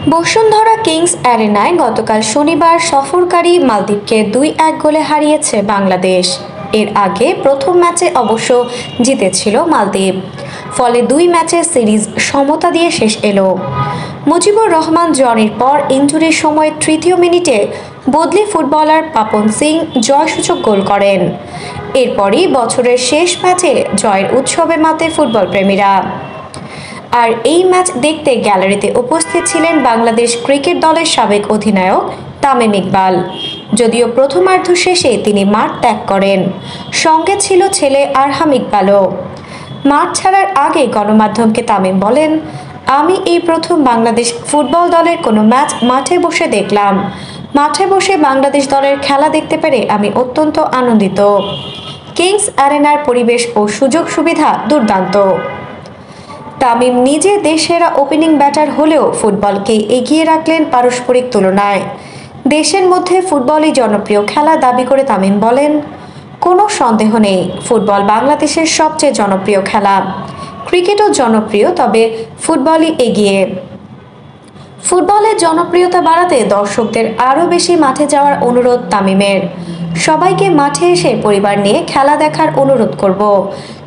Bashundhara Kings অ্যারেনায় গতকাল শনিবার সফরকারী মালদ্বীপকে ২-১ গোলে হারিয়েছে বাংলাদেশ। এর আগে প্রথম ম্যাচে অবশ্য জিতেছিল মালদ্বীপ, ফলে ২ ম্যাচের সিরিজ সমতা দিয়ে শেষ এলো। মুজিবুর রহমান জনির পর ইনজুরির সময় তৃতীয় মিনিটে বদলি ফুটবলার পাপন সিং জয়সূচক গোল করেন। এরপরই বছরের শেষ ম্যাচে জয়ের উৎসবে মাতে ফুটবল প্রেমীরা। আর এই ম্যাচ দেখতে গ্যালারিতে উপস্থিত ছিলেন বাংলাদেশ ক্রিকেট দলের সাবেক অধিনায়ক তামিম ইকবাল। যদিও প্রথমার্ধ শেষে তিনি মাঠ ত্যাগ করেন, সঙ্গে ছিল ছেলে আরহাম ইকবালও। মাঠ ছাড়ার আগে গণমাধ্যমকে তামিম বলেন, আমি এই প্রথম বাংলাদেশ ফুটবল দলের কোনো ম্যাচ মাঠে বসে দেখলাম। মাঠে বসে বাংলাদেশ দলের খেলা দেখতে পেরে আমি অত্যন্ত আনন্দিত। কিংস অ্যারেনার পরিবেশ ও সুযোগ সুবিধা দুর্দান্ত। তামিম নিজে দেশসেরা ওপেনিং ব্যাটার হলেও ফুটবলকে এগিয়ে রাখলেন পারস্পরিক তুলনায়। দেশের মধ্যে ফুটবলই জনপ্রিয় খেলা দাবি করে তামিম বলেন, কোনো সন্দেহ নেই ফুটবল বাংলাদেশের সবচেয়ে জনপ্রিয় খেলা। ক্রিকেটও জনপ্রিয়, তবে ফুটবলই এগিয়ে। ফুটবলের জনপ্রিয়তা বাড়াতে দর্শকদের আরও বেশি মাঠে যাওয়ার অনুরোধ তামিমের। সবাইকে মাঠে এসে পরিবার নিয়ে খেলা দেখার অনুরোধ করব।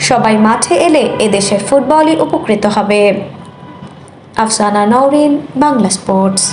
সবাই মাঠে এলে এদেশের ফুটবলই উপকৃত হবে। আফসানা নওরিন, বাংলা স্পোর্টস।